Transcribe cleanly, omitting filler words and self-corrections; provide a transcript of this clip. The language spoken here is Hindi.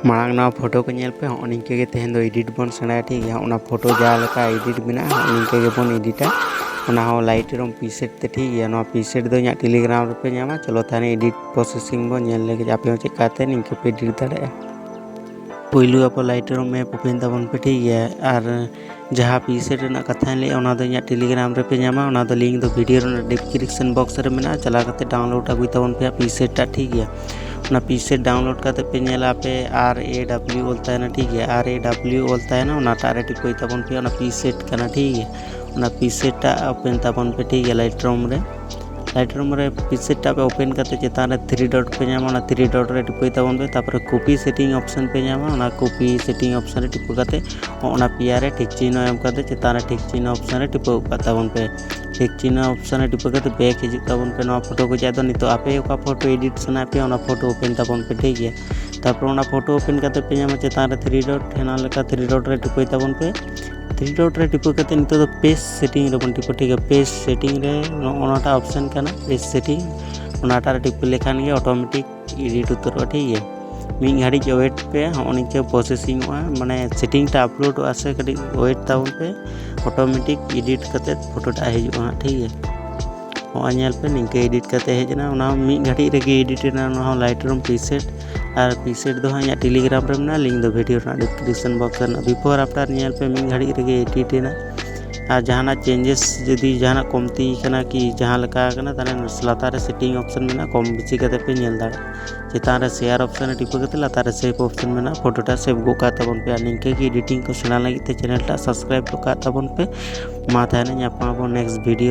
मांग ना फोटो को नेल पे निंके के तेहन दो एडिट बन सेना ठीक है ओना फोटो जहाँ लका एडिट बिना निंके के बन एडिटा ओना हो लाइटरूम प्रीसेट ते ठीक है ना प्रीसेट दो न्या टेलीग्राम पे न्यामा चलो थाने एडिट प्रोसेसिंग बन नेल लेके आपे चेकाते निंके पे एडिट दाड़े पहलू आप लाइटरूम में ओपन तबन पे ठीक है और जहाँ प्रीसेट ना कथा ले ओना दो न्या टेलीग्राम रे पे न्यामा ओना दो लिंक दो वीडियो डिस्क्रिप्शन बॉक्स रे मेना चला करते डाउनलोड अगुई तबन पे प्रीसेट ठीक है ना प्रीसेट डाउनलोड करते पे नेला पे RAW बोलता है ना ठीक है RAW बोलता है ना टारे टिपो तबन पे प्रीसेट करना ठीक है ना प्रीसेट ओपन तबन पे ठीक है लाइटरूम रे प्रीसेट पे ओपन करते चेतान रे 3 डॉट पे नामा 3 डॉट रे टिपो तबन पे तापर कॉपी सेटिंग ऑप्शन पे नामा कॉपी सेटिंग ऑप्शन रे टिपो करते पिया रे ठीक चिन्ह एम करते चेतान रे ठीक चिन्ह ऑप्शन रे टिपो तबन पे ठीक चिन्ह ऑप्शन रे टिपो करते बैक हिजु तबन पे ना फोटो को जादो नितो आपे ओका फोटो एडिट सना पे फोटो ओपन तबन पे ठीक है तापर फोटो ओपन करते पे नामा चेतान रे 3 डॉट हेना लेका 3 डॉट रे टिपो तबन पे 3 डॉट रे टिपो करते नितो दो पेज सेटिंग रे बन टिपो ठीक है पेज सेटिंग रे ओनाटा ऑप्शन करना पेज सेटिंग ओनाटा रे टिपो लेखान के ऑटोमेटिक एडिट उतरो ठीक है मिन घड़ी वेट पे नीचे प्रोसेसिंग माने सेटिंग टा अपलोड आसे कड़ी वेट तबन पे ऑटोमेटिक एडिट करते फोटोटा हिजुआ ठीक है नेल पे निंके एडिट करते हेजना ओना मिन घड़ी रे एडिट ना लाइटरूम प्रीसेट और प्रीसेट दो हाँ टेलीग्राम रे ना लिंक दो वीडियो डिस्क्रिप्शन बॉक्स में बिफोर आफ्टर नेल पे मिन घड़ी रे एडिट ना और जहाँ चेंजेस जदि जहाँ कमती करना कि जहाँ लगा करना ताने लातार रे सेटिंग ऑप्शन में ना कम बेची करते पे नेल दाड़ा चेतान रे शेयर ऑप्शन टिपो करते लातार रे सेव ऑप्शन में ना फोटोटा सेव गोका तबन पे निंके की एडिटिंग को सेना लगी ते चैनल टा सब्सक्राइब गोका तबन पे मा थाने नेक्स्ट वीडियो